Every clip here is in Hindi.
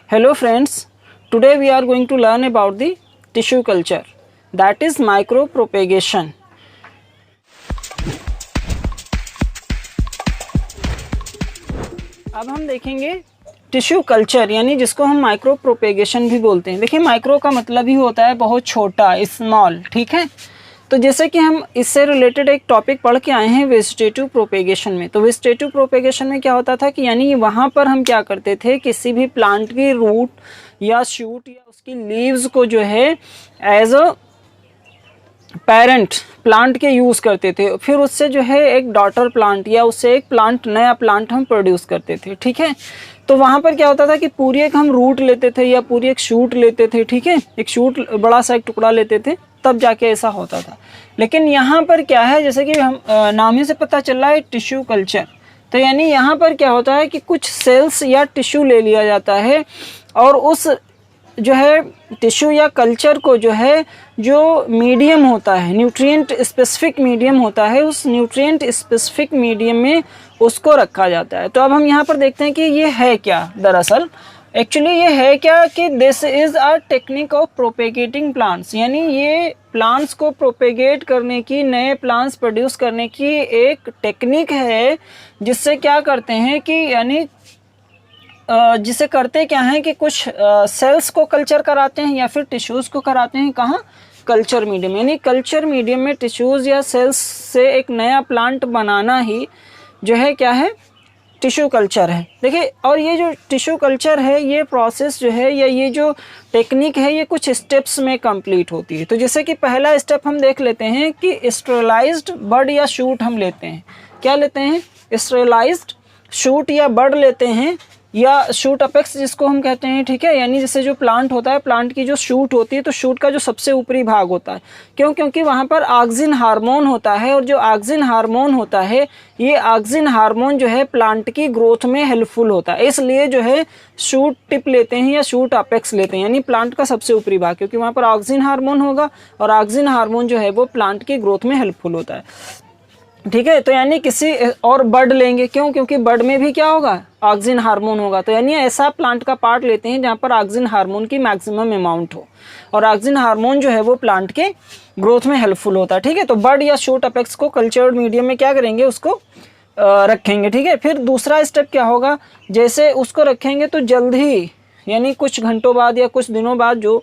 Hello friends, today we are going to learn about the tissue culture, that is micropropagation. अब हम देखेंगे टिश्यू कल्चर यानी जिसको हम माइक्रो प्रोपेगेशन भी बोलते हैं। देखिए माइक्रो का मतलब ही होता है बहुत छोटा, स्मॉल, ठीक है। तो जैसे कि हम इससे रिलेटेड एक टॉपिक पढ़ के आए हैं वेजिटेटिव प्रोपेगेशन में। तो वेजिटेटिव प्रोपेगेशन में क्या होता था कि यानी वहाँ पर हम क्या करते थे, किसी भी प्लांट की रूट या शूट या उसकी लीव्स को जो है एज अ पेरेंट प्लांट के यूज़ करते थे, फिर उससे जो है एक डॉटर प्लांट या उससे एक प्लांट, नया प्लांट हम प्रोड्यूस करते थे, ठीक है। तो वहाँ पर क्या होता था कि पूरी एक हम रूट लेते थे या पूरी एक शूट लेते थे, ठीक है, एक शूट बड़ा सा एक टुकड़ा लेते थे, तब जाके ऐसा होता था। लेकिन यहाँ पर क्या है, जैसे कि हम नाम ही से पता चल रहा है टिश्यू कल्चर, तो यानी यहाँ पर क्या होता है कि कुछ सेल्स या टिश्यू ले लिया जाता है और उस जो है टिश्यू या कल्चर को जो है जो मीडियम होता है, न्यूट्रिएंट स्पेसिफिक मीडियम होता है, उस न्यूट्रिएंट स्पेसिफिक मीडियम में उसको रखा जाता है। तो अब हम यहाँ पर देखते हैं कि ये है क्या, दरअसल एक्चुअली ये है क्या कि this is a technique of propagating plants, यानी ये प्लांट्स को प्रोपेगेट करने की, नए प्लांट्स प्रोड्यूस करने की एक टेक्निक है, जिससे क्या करते हैं कि यानी जिसे करते क्या हैं कि कुछ सेल्स को कल्चर कराते हैं या फिर टिश्यूज़ को कराते हैं, कहाँ, कल्चर मीडियम। यानी कल्चर मीडियम में टिश्यूज़ या सेल्स से एक नया प्लांट बनाना ही जो है क्या है, टिश्यू कल्चर है। देखिए, और ये जो टिश्यू कल्चर है, ये प्रोसेस जो है या ये जो टेक्निक है, ये कुछ स्टेप्स में कंप्लीट होती है। तो जैसे कि पहला स्टेप हम देख लेते हैं कि स्टेरलाइज्ड बड या शूट हम लेते हैं। क्या लेते हैं? स्टेरलाइज्ड शूट या बड लेते हैं, या शूट अपेक्स जिसको हम कहते हैं, ठीक है। यानी जैसे जो प्लांट होता है, प्लांट की जो शूट होती है, तो शूट का जो सबसे ऊपरी भाग होता है, क्योंकि वहाँ पर ऑक्सिन हार्मोन होता है, और जो ऑक्सिन हार्मोन होता है, ये ऑक्सिन हार्मोन जो है प्लांट की ग्रोथ में हेल्पफुल होता है, इसलिए जो है शूट टिप लेते हैं या शूट अपेक्स लेते हैं, यानी प्लांट का सबसे ऊपरी भाग, क्योंकि वहाँ पर ऑक्सिन हार्मोन होगा और ऑक्सिन हार्मोन जो है वो प्लांट की ग्रोथ में हेल्पफुल होता है, ठीक है। तो यानी किसी और बड लेंगे, क्यों, क्योंकि बड में भी क्या होगा, ऑक्सिन हार्मोन होगा। तो यानी ऐसा प्लांट का पार्ट लेते हैं जहाँ पर ऑक्सिन हार्मोन की मैक्सिमम अमाउंट हो, और ऑक्सिन हार्मोन जो है वो प्लांट के ग्रोथ में हेल्पफुल होता है, ठीक है। तो बड या शूट अपेक्स को कल्चर्ड मीडियम में क्या करेंगे, उसको रखेंगे, ठीक है। फिर दूसरा स्टेप क्या होगा, जैसे उसको रखेंगे तो जल्द ही यानी कुछ घंटों बाद या कुछ दिनों बाद जो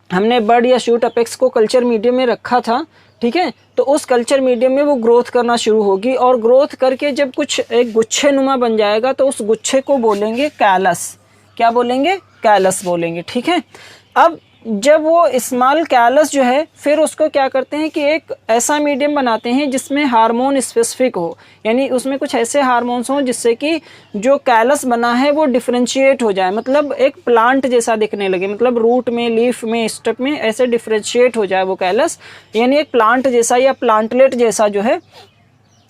हमने बड या शूट अपेक्स को कल्चर मीडियम में रखा था, ठीक है, तो उस कल्चर मीडियम में वो ग्रोथ करना शुरू होगी, और ग्रोथ करके जब कुछ एक गुच्छे नुमा बन जाएगा तो उस गुच्छे को बोलेंगे कैलस। क्या बोलेंगे? कैलस बोलेंगे, ठीक है। अब जब वो स्मॉल कैलस जो है, फिर उसको क्या करते हैं कि एक ऐसा मीडियम बनाते हैं जिसमें हार्मोन स्पेसिफिक हो, यानी उसमें कुछ ऐसे हार्मोन्स हों जिससे कि जो कैलस बना है वो डिफरेंशिएट हो जाए, मतलब एक प्लांट जैसा दिखने लगे, मतलब रूट में, लीफ में, स्टेप में ऐसे डिफरेंशिएट हो जाए वो कैलस, यानी एक प्लांट जैसा या प्लांटलेट जैसा जो है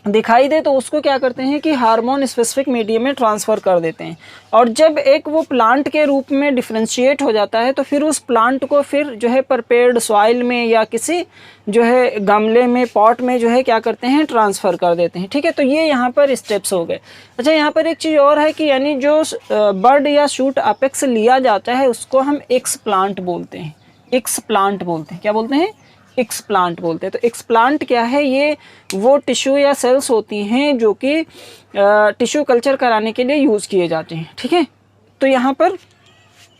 दिखाई दे, तो उसको क्या करते हैं कि हार्मोन स्पेसिफिक मीडियम में ट्रांसफ़र कर देते हैं। और जब एक वो प्लांट के रूप में डिफरेंशिएट हो जाता है, तो फिर उस प्लांट को फिर जो है प्रिपेयर्ड सॉइल में या किसी जो है गमले में, पॉट में जो है क्या करते हैं, ट्रांसफ़र कर देते हैं, ठीक है। तो ये यहाँ पर स्टेप्स हो गए। अच्छा, यहाँ पर एक चीज़ और है कि यानी जो बड या शूट अपेक्स लिया जाता है उसको हम एक्स प्लांट बोलते हैं, एक्स प्लांट बोलते हैं। क्या बोलते हैं? एक्स प्लांट बोलते हैं। तो एक्स प्लांट क्या है, ये वो टिश्यू या सेल्स होती हैं जो कि टिश्यू कल्चर कराने के लिए यूज़ किए जाते हैं, ठीक है। तो यहाँ पर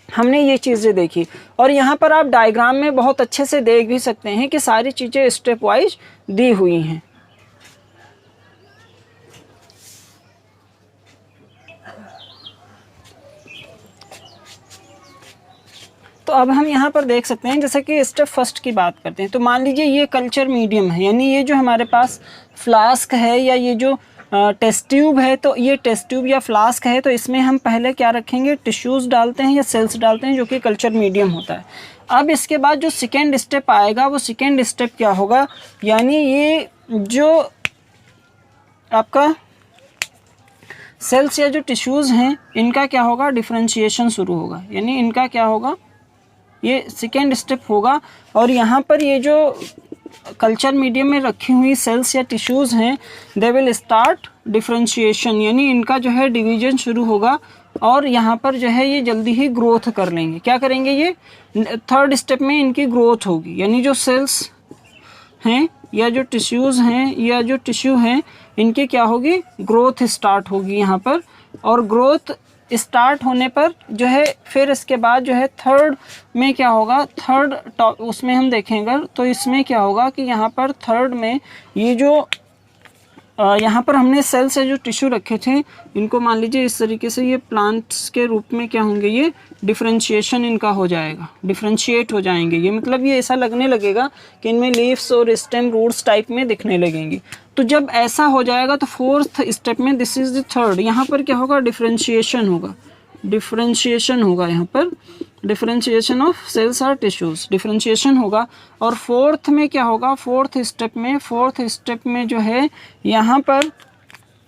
हमने ये चीज़ें देखी, और यहाँ पर आप डायग्राम में बहुत अच्छे से देख भी सकते हैं कि सारी चीज़ें स्टेप वाइज दी हुई हैं। तो अब हम यहाँ पर देख सकते हैं, जैसे कि स्टेप फर्स्ट की बात करते हैं। तो मान लीजिए ये कल्चर मीडियम है, यानी ये जो हमारे पास फ्लास्क है या ये जो टेस्ट ट्यूब है, तो ये टेस्ट ट्यूब या फ्लास्क है, तो इसमें हम पहले क्या रखेंगे, टिश्यूज़ डालते हैं या सेल्स डालते हैं, जो कि कल्चर मीडियम होता है। अब इसके बाद जो सेकेंड स्टेप आएगा, वो सेकेंड स्टेप क्या होगा, यानी ये जो आपका सेल्स या जो टिश्यूज़ हैं, इनका क्या होगा, डिफ्रेंशिएशन शुरू होगा, यानी इनका क्या होगा, ये सेकेंड स्टेप होगा। और यहाँ पर ये जो कल्चर मीडियम में रखी हुई सेल्स या टिश्यूज़ हैं, दे विल स्टार्ट डिफ्रेंशिएशन, यानी इनका जो है डिवीजन शुरू होगा और यहाँ पर जो है ये जल्दी ही ग्रोथ कर लेंगे। क्या करेंगे, ये थर्ड स्टेप में इनकी ग्रोथ होगी, यानी जो सेल्स हैं या जो टिश्यूज़ हैं या जो टिश्यू हैं इनकी क्या होगी, ग्रोथ स्टार्ट होगी यहाँ पर। और ग्रोथ स्टार्ट होने पर जो है फिर इसके बाद जो है थर्ड में क्या होगा, थर्ड उसमें हम देखेंगे तो इसमें क्या होगा कि यहाँ पर थर्ड में ये जो यहाँ पर हमने सेल से जो टिश्यू रखे थे इनको मान लीजिए इस तरीके से ये प्लांट्स के रूप में क्या होंगे, ये डिफरेंशिएशन इनका हो जाएगा, डिफरेंशिएट हो जाएंगे। ये मतलब ये ऐसा लगने लगेगा कि इनमें लीव्स और स्टेम रूट्स टाइप में दिखने लगेंगी। तो जब ऐसा हो जाएगा तो फोर्थ स्टेप में, दिस इज द थर्ड, यहाँ पर क्या होगा, डिफरेंशिएशन होगा, डिफरेंशिएशन होगा यहाँ पर, डिफरेंशिएशन ऑफ सेल्स और टिश्यूज, डिफरेंशिएशन होगा। और फोर्थ में क्या होगा, फोर्थ स्टेप में जो है यहाँ पर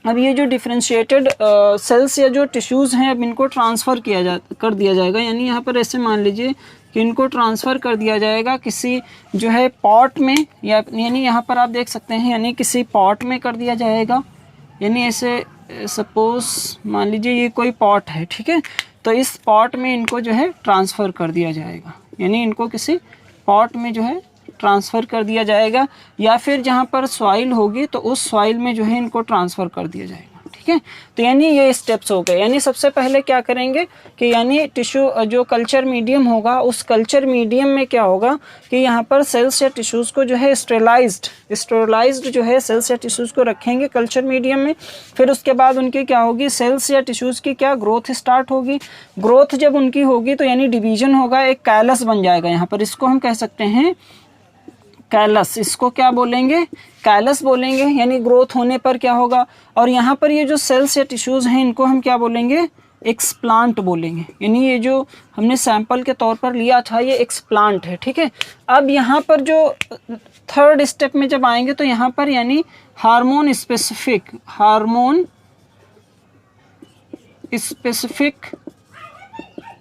अब ये जो डिफरेंशिएटेड सेल्स या जो टिश्यूज़ हैं अब इनको ट्रांसफ़र कर दिया जाएगा। यानी यहाँ पर ऐसे मान लीजिए कि इनको ट्रांसफ़र कर दिया जाएगा किसी जो है पॉट में, या यानी यहाँ पर आप देख सकते हैं यानी किसी पॉट में कर दिया जाएगा। यानी ऐसे सपोज़ मान लीजिए ये कोई पॉट है, ठीक है, तो इस पॉट में इनको जो है ट्रांसफ़र कर दिया जाएगा, यानी इनको किसी पॉट में जो है ट्रांसफ़र कर दिया जाएगा, या फिर जहाँ पर सॉइल होगी तो उस सॉइल में जो है इनको ट्रांसफ़र कर दिया जाएगा, ठीक है। तो यानी ये स्टेप्स हो गए। यानी सबसे पहले क्या करेंगे कि यानी टिश्यू जो कल्चर मीडियम होगा उस कल्चर मीडियम में क्या होगा कि यहाँ पर सेल्स या टिश्यूज़ को जो है स्टेरलाइज्ड जो है सेल्स या टिश्यूज़ को रखेंगे कल्चर मीडियम में। फिर उसके बाद उनकी क्या होगी, सेल्स या टिश्यूज़ की क्या ग्रोथ स्टार्ट होगी। ग्रोथ जब उनकी होगी तो यानी डिवीजन होगा, एक कैलस बन जाएगा यहाँ पर, इसको हम कह सकते हैं कैलस। इसको क्या बोलेंगे, कैलस बोलेंगे। यानी ग्रोथ होने पर क्या होगा, और यहाँ पर ये जो सेल्स या टिश्यूज़ हैं इनको हम क्या बोलेंगे, एक्सप्लांट बोलेंगे। यानी ये जो हमने सैंपल के तौर पर लिया था ये एक्सप्लांट है, ठीक है। अब यहाँ पर जो थर्ड स्टेप में जब आएंगे तो यहाँ पर यानी हार्मोन स्पेसिफिक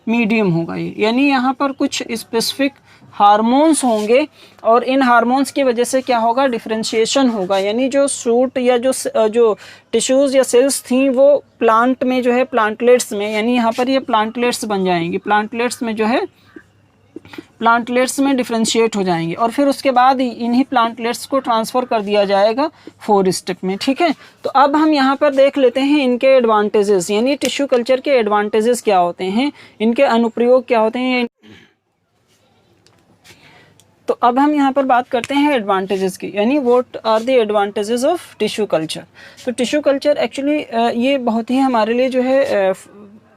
मीडियम होगा ये। यानी यहाँ पर कुछ स्पेसिफिक हार्मोन्स होंगे और इन हार्मोन्स की वजह से क्या होगा, डिफरेंशिएशन होगा। यानी जो सूट या जो टिश्यूज़ या सेल्स थी वो प्लांट में जो है प्लांटलेट्स में, यानी यहाँ पर ये प्लांटलेट्स बन जाएंगे, प्लांटलेट्स में जो है प्लांटलेट्स में डिफरेंशिएट हो जाएंगे। और फिर उसके बाद इन्हीं प्लांटलेट्स को ट्रांसफ़र कर दिया जाएगा 4 स्टेप में, ठीक है। तो अब हम यहाँ पर देख लेते हैं इनके एडवांटेजेस, यानी टिश्यू कल्चर के एडवांटेजेस क्या होते हैं, इनके अनुप्रयोग क्या होते हैं। तो अब हम यहाँ पर बात करते हैं एडवांटेजेस की, यानी what are the advantages of tissue culture. तो टिश्यू कल्चर एक्चुअली ये बहुत ही हमारे लिए जो है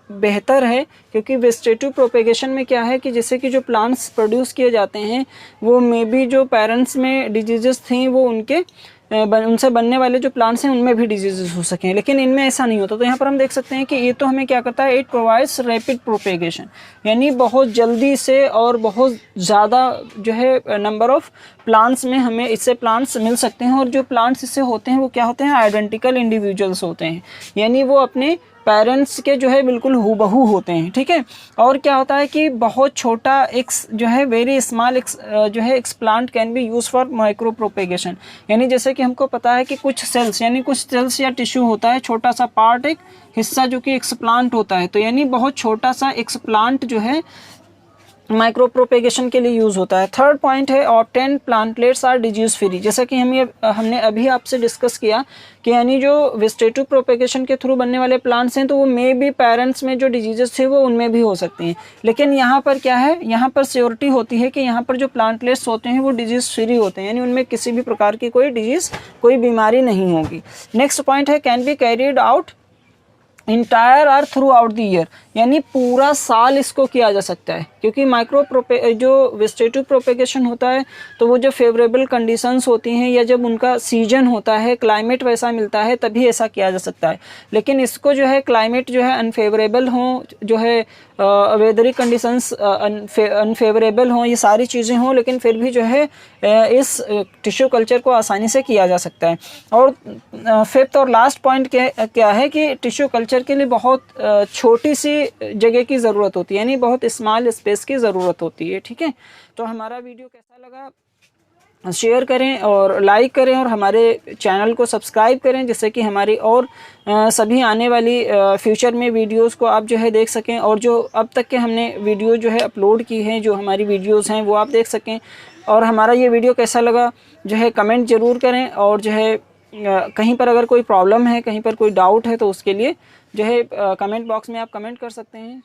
बेहतर है, क्योंकि वेजिटेटिव प्रोपेगेशन में क्या है कि जैसे कि जो प्लांट्स प्रोड्यूस किए जाते हैं वो मे बी जो पेरेंट्स में डिजीजेस थी वो उनसे बनने वाले जो प्लांट्स हैं उनमें भी डिजीजेस हो सकें, लेकिन इनमें ऐसा नहीं होता। तो यहाँ पर हम देख सकते हैं कि ये तो हमें क्या करता है, इट प्रोवाइड्स रैपिड प्रोपेगेशन, यानी बहुत जल्दी से और बहुत ज़्यादा जो है नंबर ऑफ प्लांट्स में हमें इससे प्लांट्स मिल सकते हैं। और जो प्लांट्स इससे होते हैं वो क्या होते हैं, आइडेंटिकल इंडिविजुअल्स होते हैं, यानी वो अपने पेरेंट्स के जो है बिल्कुल हूबहू होते हैं, ठीक है। और क्या होता है कि बहुत छोटा एक जो है वेरी स्मॉल जो है explant can be use for micro propagation. यानी जैसे कि हमको पता है कि कुछ सेल्स या टिश्यू होता है, छोटा सा पार्ट, एक हिस्सा जो कि एक्सप्लांट होता है। तो यानी बहुत छोटा सा एक्सप्लांट जो है माइक्रो प्रोपेगेशन के लिए यूज़ होता है। थर्ड पॉइंट है obtain plantlets are disease free. जैसा कि हमने अभी आपसे डिस्कस किया कि यानी जो वेजिटेटिव प्रोपेगेशन के थ्रू बनने वाले प्लांट्स हैं तो वो मे भी पेरेंट्स में जो डिजीजेस थे वो उनमें भी हो सकती हैं, लेकिन यहाँ पर क्या है, यहाँ पर श्योरिटी होती है कि यहाँ पर जो प्लांटलेट्स होते हैं वो डिजीज़ फ्री होते हैं, यानी उनमें किसी भी प्रकार की कोई डिजीज़, कोई बीमारी नहीं होगी। नेक्स्ट पॉइंट है can be carried out entire or throughout the year, यानी पूरा साल इसको किया जा सकता है, क्योंकि जो वेजिटेटिव प्रोपेगेशन होता है तो वो जो फेवरेबल कंडीशंस होती हैं या जब उनका सीजन होता है, क्लाइमेट वैसा मिलता है तभी ऐसा किया जा सकता है। लेकिन इसको जो है क्लाइमेट जो है अनफेवरेबल हो, जो है वेदरी कंडीशंस अनफेवरेबल हों, ये सारी चीज़ें हों, लेकिन फिर भी जो है इस टिश्यू कल्चर को आसानी से किया जा सकता है। और फिफ्थ और लास्ट पॉइंट क्या है कि टिश्यू कल्चर के लिए बहुत छोटी सी जगह की ज़रूरत होती है, यानी बहुत स्मॉल स्पेस की ज़रूरत होती है, ठीक है। तो हमारा वीडियो कैसा लगा शेयर करें और लाइक करें और हमारे चैनल को सब्सक्राइब करें, जिससे कि हमारी और सभी आने वाली फ्यूचर में वीडियोस को आप जो है देख सकें, और जो अब तक के हमने वीडियो जो है अपलोड की हैं, जो हमारी वीडियोस हैं वो आप देख सकें। और हमारा ये वीडियो कैसा लगा जो है कमेंट ज़रूर करें, और जो है कहीं पर अगर कोई प्रॉब्लम है, कहीं पर कोई डाउट है, तो उसके लिए जो है कमेंट बॉक्स में आप कमेंट कर सकते हैं।